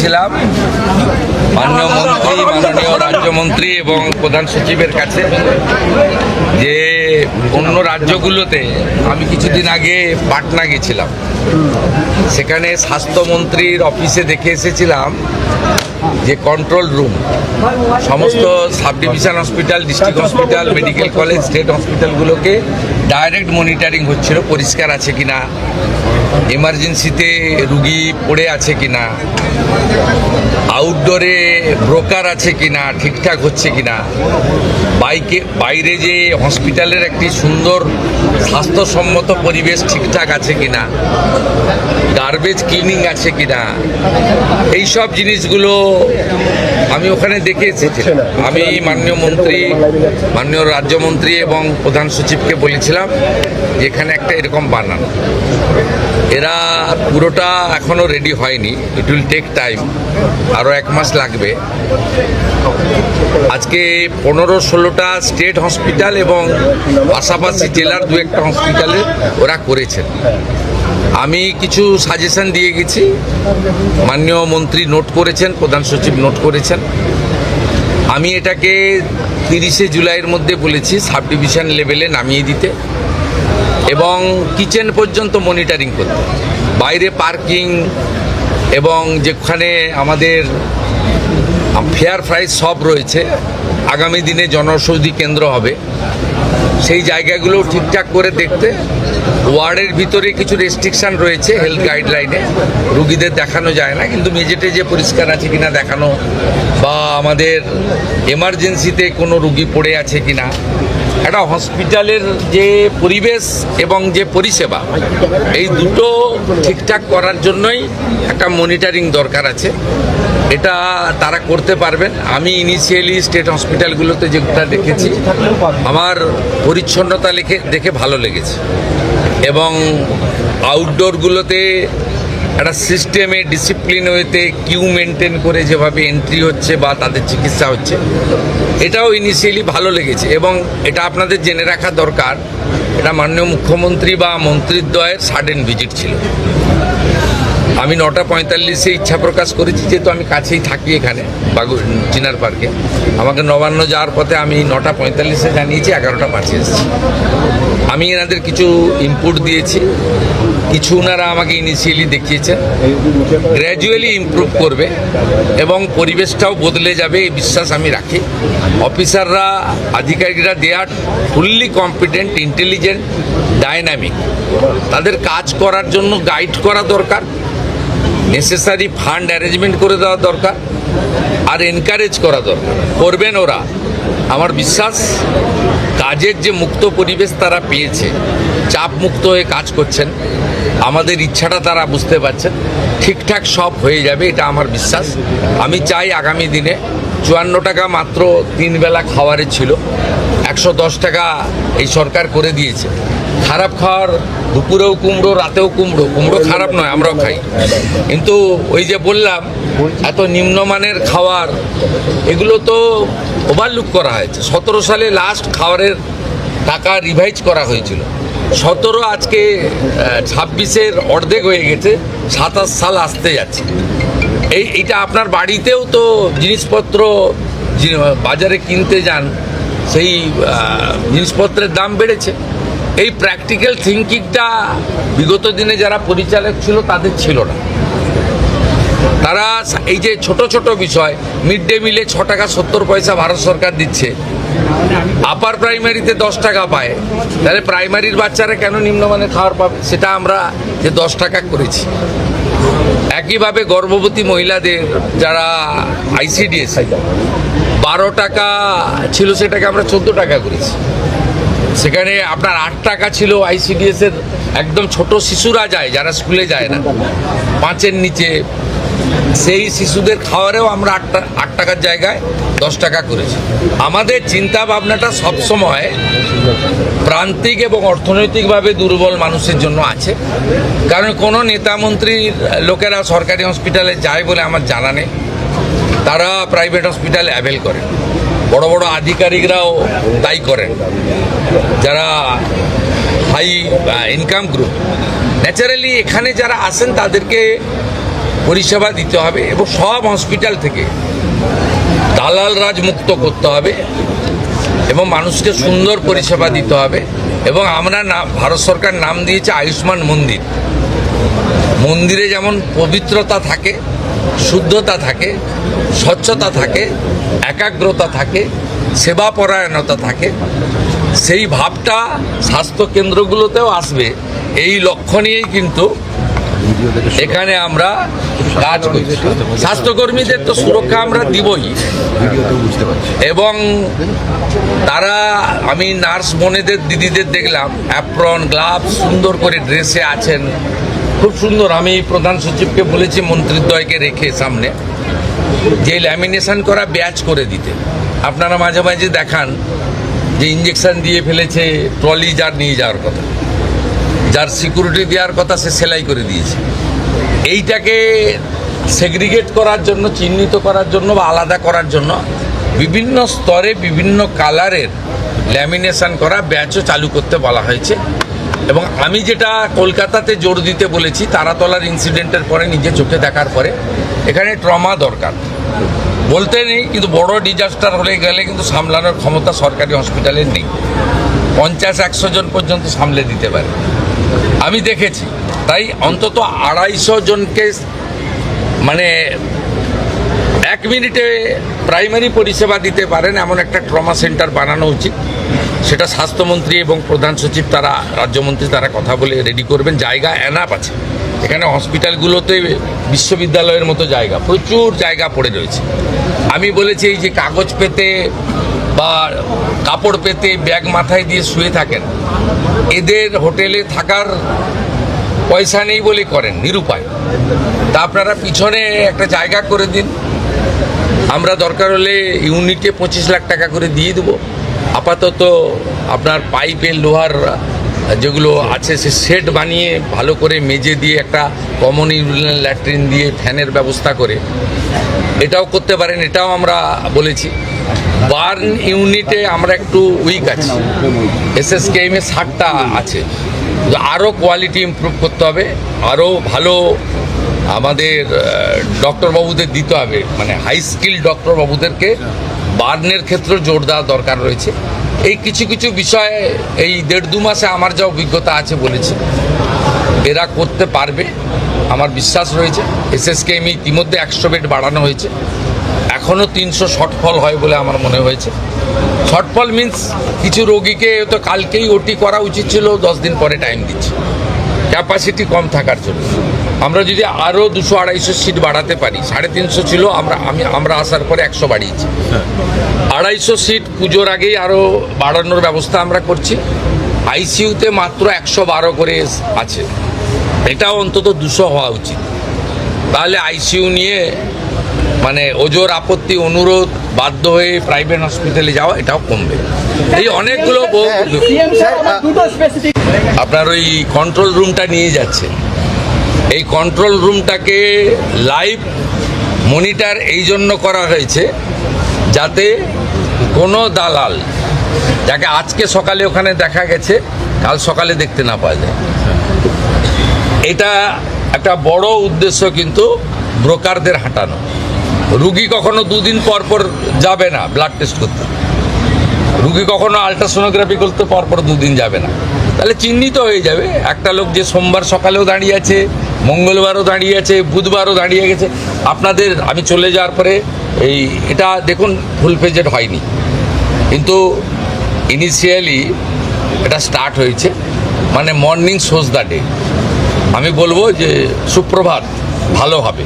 গিয়েছিলাম মাননীয় রাজ্যমন্ত্রী এবং প্রধান সচিবের কাছে যে অন্য রাজ্যগুলোতে আমি কিছুদিন আগে পাটনা গেছিলাম, সেখানে স্বাস্থ্যমন্ত্রীর অফিসে দেখে এসেছিলাম যে কন্ট্রোল রুম সমস্ত sub division hospital, district hospital, medical college, state হসপিটালগুলোকে ডাইরেক্ট মনিটরিং হচ্ছিল পরিষ্কার আছে কিনা, এমার্জেন্সিতে রুগী পড়ে আছে কিনা, আউটডোরে ব্রোকার আছে কিনা, ঠিকঠাক হচ্ছে কিনা, বাইরে যে হসপিটালের একটি সুন্দর স্বাস্থ্যসম্মত পরিবেশ ঠিকঠাক আছে কিনা, গার্বেজ ক্লিনিং আছে কিনা, এইসব জিনিসগুলো আমি ওখানে দেখে এসেছি। আমি মাননীয় রাজ্যমন্ত্রী এবং প্রধান সচিবকে বলেছিলাম যে এখানে একটা এরকম বানান, এরা পুরোটা এখনো রেডি হয়নি, ইট উইল টেক টাইম, আরও 1 মাস লাগবে। আজকে 15-16টা স্টেট হসপিটাল এবং পাশাপাশি জেলার 2-1টা হসপিটালে ওরা করেছেন। আমি কিছু সাজেশন দিয়ে গেছি, মাননীয় মন্ত্রী নোট করেছেন, প্রধান সচিব নোট করেছেন। আমি এটাকে 30শে জুলাইয়ের মধ্যে বলেছি সাব ডিভিশন লেভেলে নামিয়ে দিতে এবং কিচেন পর্যন্ত মনিটরিং করতে, বাইরে পার্কিং এবং যেখানে আমাদের ফেয়ার প্রাইস সব রয়েছে, আগামী দিনে জনঔষধি কেন্দ্র হবে, সেই জায়গাগুলো ঠিকঠাক করে দেখতে। ওয়ার্ডের ভিতরে কিছু রেস্ট্রিকশন রয়েছে হেলথ গাইডলাইনে, রুগীদের দেখানো যায় না, কিন্তু মেঝেটে যে পরিষ্কার আছে কিনা দেখানো, বা আমাদের এমার্জেন্সিতে কোনো রুগী পড়ে আছে কিনা, একটা হসপিটালের যে পরিবেশ এবং যে পরিষেবা, এই দুটো ঠিকঠাক করার জন্যই একটা মনিটরিং দরকার আছে। এটা তারা করতে পারবেন। আমি ইনিশিয়ালি স্টেট হসপিটালগুলোতে যেটা দেখেছি, আমার পরিচ্ছন্নতা দেখে ভালো লেগেছে এবং আউটডোরগুলোতে একটা সিস্টেমে ডিসিপ্লিন ওয়েতে কিউ মেনটেন করে যেভাবে এন্ট্রি হচ্ছে বা তাদের চিকিৎসা হচ্ছে, এটাও ইনিশিয়ালি ভালো লেগেছে। এবং এটা আপনাদের জেনে রাখা দরকার, এটা মাননীয় মুখ্যমন্ত্রী বা মন্ত্রীদ্বয়ের সাডেন ভিজিট ছিল। আমি 9:45-এ ইচ্ছা প্রকাশ করেছি, যেহেতু আমি কাছেই থাকি এখানে চিনার পার্কে, আমাকে নবান্ন যাওয়ার পথে আমি 9:45-এ জানিয়েছি, 11:05-এ এসেছি। আমি এনাদের কিছু ইনপুট দিয়েছি, কিছু ওনারা আমাকে ইনিশিয়ালি দেখিয়েছেন, গ্র্যাজুয়ালি ইমপ্রুভ করবে এবং পরিবেশটাও বদলে যাবে এই বিশ্বাস আমি রাখি। অফিসাররা, আধিকারিকরা দে আর ফুললি কম্পিটেন্ট, ইন্টেলিজেন্ট, ডাইনামিক। তাদের কাজ করার জন্য গাইড করা দরকার, নেসেসারি ফান্ড অ্যারেঞ্জমেন্ট করে দেওয়া দরকার, আর এনকারেজ করা দরকার। করবেন ওরা, আমার বিশ্বাস। কাজের যে মুক্ত পরিবেশ তারা পেয়েছে, চাপ মুক্ত হয়ে কাজ করছেন, আমাদের ইচ্ছাটা তারা বুঝতে পারছেন, ঠিকঠাক সব হয়ে যাবে, এটা আমার বিশ্বাস। আমি চাই আগামী দিনে 54 টাকা মাত্র 3 বেলা খাওয়ারে ছিল, 110 টাকা এই সরকার করে দিয়েছে। খারাপ খাওয়ার, দুপুরেও কুমড়ো, রাতেও কুমড়ো, কুমড়ো খারাপ নয়, আমরাও খাই, কিন্তু ওই যে বললাম এত নিম্নমানের খাবার, এগুলো তো ওভারলুক করা হয়েছে। 17 সালে লাস্ট খাবারের টাকা রিভাইজ করা হয়েছিল, 17 আজকে 26-এর অর্ধেক হয়ে গেছে, 27 সাল আসতে যাচ্ছে। এইটা আপনার বাড়িতেও তো জিনিসপত্র বাজারে কিনতে যান, সেই জিনিসপত্রের দাম বেড়েছে। এই প্র্যাকটিক্যাল থিঙ্কিংটা বিগত দিনে যারা পরিচালক ছিল তাদের ছিল না। তারা এই যে ছোট ছোট বিষয়, মিড ডে মিলে 6 টাকা 70 পয়সা ভারত সরকার দিচ্ছে, আপার প্রাইমারিতে 10 টাকা পায়, তাহলে প্রাইমারির বাচ্চারা কেন নিম্নমানের খাবার পাবে? সেটা আমরা যে 10 টাকা করেছি। একইভাবে গর্ভবতী মহিলাদের যারা ICDS 12 টাকা ছিল, সেটাকে আমরা 14 টাকা করেছি। সেখানে আপনার 8 টাকা ছিল ICDS এর, একদম ছোট শিশুরা যায় যারা স্কুলে যায় না, 5-এর নিচে, সেই শিশুদের খাওয়ারেও আমরা 8 টাকার জায়গায় 10 টাকা করেছি। আমাদের চিন্তা ভাবনাটা সবসময় প্রান্তিক এবং অর্থনৈতিকভাবে দুর্বল মানুষের জন্য আছে। কারণ কোনো নেতা মন্ত্রীর লোকেরা সরকারি হসপিটালে যায় বলে আমার জানা নেই, তারা প্রাইভেট হসপিটালে অ্যাভেল করে। বড় বড় আধিকারিকরাও তাই করেন, যারা হাই ইনকাম গ্রুপ। ন্যাচারালি এখানে যারা আসেন তাদেরকে পরিষেবা দিতে হবে এবং সব হসপিটাল থেকে দালাল রাজ মুক্ত করতে হবে এবং মানুষকে সুন্দর পরিষেবা দিতে হবে। এবং আমরা ভারত সরকার নাম দিয়েছে আয়ুষ্মান মন্দির। মন্দিরে যেমন পবিত্রতা থাকে, শুদ্ধতা থাকে, স্বচ্ছতা থাকে, একাগ্রতা থাকে, সেবাপরায়ণতা থাকে, সেই ভাবটা স্বাস্থ্য কেন্দ্রগুলোতেও আসবে। এই লক্ষ্য নিয়েই কিন্তু এখানে আমরা কাজ করছি। স্বাস্থ্যকর্মীদের তো সুরক্ষা আমরা দিবই, এবং তারা, আমি নার্স বোনেদের দিদিদের দেখলাম অ্যাপ্রন গ্লাভস সুন্দর করে ড্রেসে আছেন, খুব সুন্দর। আমি প্রধান সচিবকে বলেছি মন্ত্রীদ্বয়কে রেখে সামনে যে ল্যামিনেশন করা ব্যাচ করে দিতে। আপনারা মাঝে মাঝে দেখান যে ইঞ্জেকশন দিয়ে ফেলেছে, ট্রলি যার নিয়ে যাওয়ার কথা, যার সিকিউরিটি দেওয়ার কথা সে সেলাই করে দিয়েছে। এইটাকে সেগ্রিগেট করার জন্য, চিহ্নিত করার জন্য বা আলাদা করার জন্য বিভিন্ন স্তরে বিভিন্ন কালারের ল্যামিনেশন করা ব্যাচও চালু করতে বলা হয়েছে। এবং আমি যেটা কলকাতাতে জোর দিতে বলেছি, তারাতলার ইনসিডেন্টের পরে নিজে চোখে দেখার পরে, এখানে ট্রমা দরকার বলতে নেই, কিন্তু বড় ডিজাস্টার হলে গেলে কিন্তু সামলানোর ক্ষমতা সরকারি হসপিটালের নেই। 50-100 জন পর্যন্ত সামলে দিতে পারে, আমি দেখেছি। তাই অন্তত 250 জনকে মানে 1 মিনিটে প্রাইমারি পরিষেবা দিতে পারেন এমন একটা ট্রমা সেন্টার বানানো উচিত। সেটা স্বাস্থ্যমন্ত্রী এবং প্রধান সচিব, তারা রাজ্যমন্ত্রী, তারা কথা বলে রেডি করবেন। জায়গা এনাফ আছে এখানে, হসপিটালগুলোতে বিশ্ববিদ্যালয়ের মতো জায়গা, প্রচুর জায়গা পড়ে রয়েছে। আমি বলেছি এই যে কাগজ পেতে বা কাপড় পেতে ব্যাগ মাথায় দিয়ে শুয়ে থাকেন, এদের হোটেলে থাকার পয়সা নেই বলে করেন, নিরুপায়। তা আপনারা পিছনে একটা জায়গা করে দিন, আমরা দরকার হলে ইউনিটে 25 লাখ টাকা করে দিয়ে দেবো। আপাতত আপনার পাইপের লোহার যেগুলো আছে সে সেট বানিয়ে ভালো করে মেজে দিয়ে একটা কমন ইউরিনাল ল্যাট্রিন দিয়ে ফ্যানের ব্যবস্থা করে এটাও করতে পারেন, এটাও আমরা বলেছি। বার্ন ইউনিটে আমরা একটু উইক আছি, এসএসকেএমে 60টা আছে, আরও কোয়ালিটি ইমপ্রুভ করতে হবে, আরও ভালো আমাদের ডক্টরবাবুদের দিতে হবে, মানে হাই স্কিল ডক্টরবাবুদেরকে বার্নের ক্ষেত্রে জোর দেওয়া দরকার রয়েছে। এই কিছু কিছু বিষয়ে এই 1.5-2 মাসে আমার যা অভিজ্ঞতা আছে বলেছি, এরা করতে পারবে, আমার বিশ্বাস রয়েছে। এসএসকেএম ইতিমধ্যে 100 বেড বাড়ানো হয়েছে, এখনও 300 শর্টফল হয় বলে আমার মনে হয়েছে। শর্টফল মিন্স কিছু রোগীকে তো কালকেই ওটি করা উচিত ছিল, 10 দিন পরে টাইম দিচ্ছে ক্যাপাসিটি কম থাকার জন্য। আমরা যদি আরও 200-250 সিট বাড়াতে পারি, 350 ছিল, আমরা আসার পরে 100 বাড়িয়েছি। 250 সিট পুজোর আগেই আরও বাড়ানোর ব্যবস্থা আমরা করছি। আইসিইউতে মাত্র 112 করে আছে, এটাও অন্তত 200 হওয়া উচিত। তাহলে আইসিইউ নিয়ে মানে ওজোর আপত্তি, অনুরোধ, বাধ্য হয়ে প্রাইভেট হসপিটালে যাওয়া, এটাও কমবে। এই অনেকগুলো আপনার ওই কন্ট্রোল রুমটা নিয়ে যাচ্ছে, এই কন্ট্রোল রুমটাকে লাইভ মনিটর এই জন্য করা হয়েছে যাতে কোনো দালাল, যাকে আজকে সকালে ওখানে দেখা গেছে, কাল সকালে দেখতে না পাওয়া যায়। এটা একটা বড় উদ্দেশ্য, কিন্তু ব্রোকারদের হাঁটানো। রুগী কখনো 2 দিন পর পর যাবে না ব্লাড টেস্ট করতে, রুগী কখনো আলট্রাসোনোগ্রাফি করতে পরপর 2 দিন যাবে না, তাহলে চিহ্নিত হয়ে যাবে একটা লোক যে সোমবার সকালেও দাঁড়িয়ে আছে, মঙ্গলবারও দাঁড়িয়ে আছে, বুধবারও দাঁড়িয়ে গেছে। আপনাদের আমি চলে যাওয়ার পরে এটা দেখুন ফুল পেজেড হয়নি, কিন্তু ইনিশিয়ালি এটা স্টার্ট হয়েছে, মানে মর্নিং শোজ দ্য ডে। আমি বলবো যে সুপ্রভাত, ভালো হবে।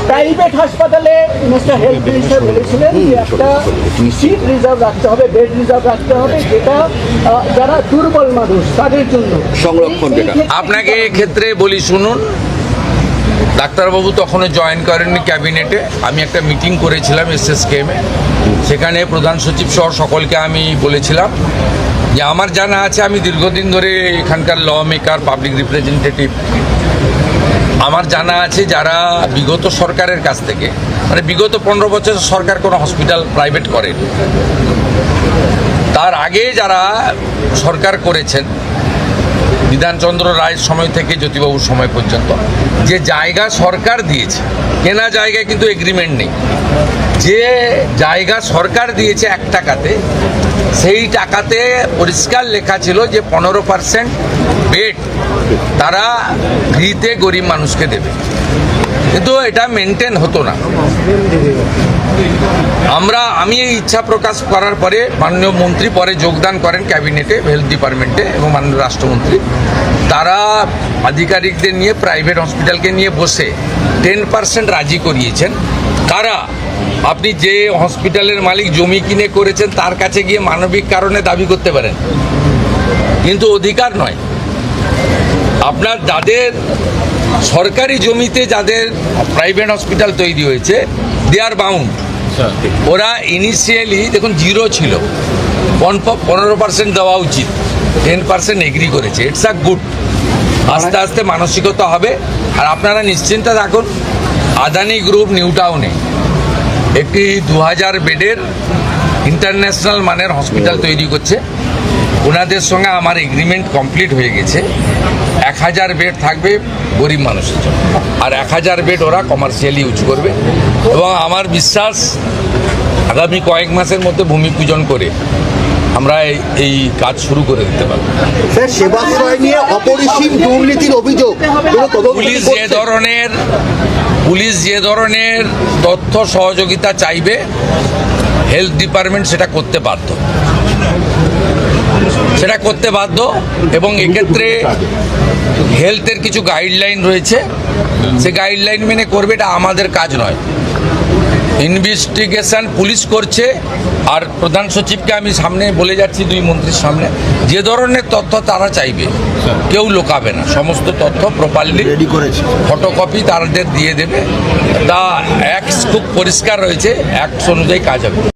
প্রাইভেট হাসপাতালে মিস্টার হেলথ মিনিস্টার বলেছিলেন যে একটা সিট রিজার্ভ রাখতে হবে, বেড রিজার্ভ রাখতে হবে, যেটা যারা দুর্বল মানুষ তাদের জন্য সংরক্ষণ। আপনাকে ক্ষেত্রে বলি শুনুন, ডাক্তারবাবু তখনও জয়েন করেননি ক্যাবিনেটে। আমি একটা মিটিং করেছিলাম এসএসকেএমে, সেখানে প্রধান সচিব সহ সকলকে আমি বলেছিলাম যে আমার জানা আছে, আমি দীর্ঘদিন ধরে এখানকার ল মেকার, পাবলিক রিপ্রেজেন্টেটিভ, আমার জানা আছে যারা বিগত সরকারের কাছ থেকে, মানে বিগত 15 বছর সরকার কোনো হসপিটাল প্রাইভেট করেনি, তার আগে যারা সরকার করেছেন বিধানচন্দ্র রায়ের সময় থেকে জ্যোতিবাবুর সময় পর্যন্ত যে জায়গা সরকার দিয়েছে, কেনা জায়গায় কিন্তু এগ্রিমেন্ট নেই, যে জায়গা সরকার দিয়েছে 1 টাকাতে, সেই টাকাতে পরিষ্কার লেখা ছিল যে 15% বেড তারা ফ্রিতে গরিব মানুষকে দেবে, কিন্তু এটা মেনটেন হতো না। আমি এই ইচ্ছা প্রকাশ করার পরে মাননীয় মন্ত্রী পরে যোগদান করেন ক্যাবিনেটে, হেলথ ডিপার্টমেন্টে, এবং মাননীয় রাষ্ট্রমন্ত্রী তারা আধিকারিকদের নিয়ে প্রাইভেট হসপিটালকে নিয়ে বসে 10% রাজি করিয়েছেন। কারা? আপনি যে হসপিটালের মালিক জমি কিনে করেছেন তার কাছে গিয়ে মানবিক কারণে দাবি করতে পারেন, কিন্তু অধিকার নয়। আপনার যাদের সরকারি জমিতে যাদের প্রাইভেট হসপিটাল তৈরি হয়েছে, দে আর বাউন্ড। ওরা ইনিশিয়ালি দেখুন 0 ছিল, 15% দেওয়া উচিত, 10% এগ্রি করেছে। It's a good. আস্তে আস্তে মানসিকতা হবে। আর আপনারা নিশ্চিন্তে থাকুন, আদানি গ্রুপ নিউ টাউনে একটি 2000 বেডের ইন্টারন্যাশনাল মানের হসপিটাল তৈরি করছে। ওনাদের সঙ্গে আমার এগ্রিমেন্ট কমপ্লিট হয়ে গেছে। 1000 বেড থাকবে গরিব মানুষের জন্য, আর 1000 বেড ওরা কমার্শিয়ালি ইউজ করবে। এবং আমার বিশ্বাস আগামী কয়েক মাসের মধ্যে ভূমি পূজন করে আমরা এই কাজ শুরু করে দিতে পারবো। স্যার, সেবাশ্রয় নিয়ে অপরিসীম দুর্নীতির অভিযোগ, পুলিশ যে ধরনের তথ্য সহযোগিতা চাইবে, হেলথ ডিপার্টমেন্ট সেটা করতে বাধ্য। এবং এক্ষেত্রে হেলথের কিছু গাইডলাইন রয়েছে, সে গাইডলাইন মেনে করবে। এটা আমাদের কাজ নয়। ইনভেস্টিগেশন পুলিশ করছে। আর প্রধান সচিবকে আমি সামনে বলে যাচ্ছি, 2 মন্ত্রীর সামনে, যে ধরনের তথ্য তারা চাইবে কেউ লোকাবে না, সমস্ত তথ্য প্রপারলি ফটোকপি তাদের দিয়ে দেবে। তা অ্যাক্ট খুব পরিষ্কার রয়েছে, অ্যাক্ট অনুযায়ী কাজ হবে।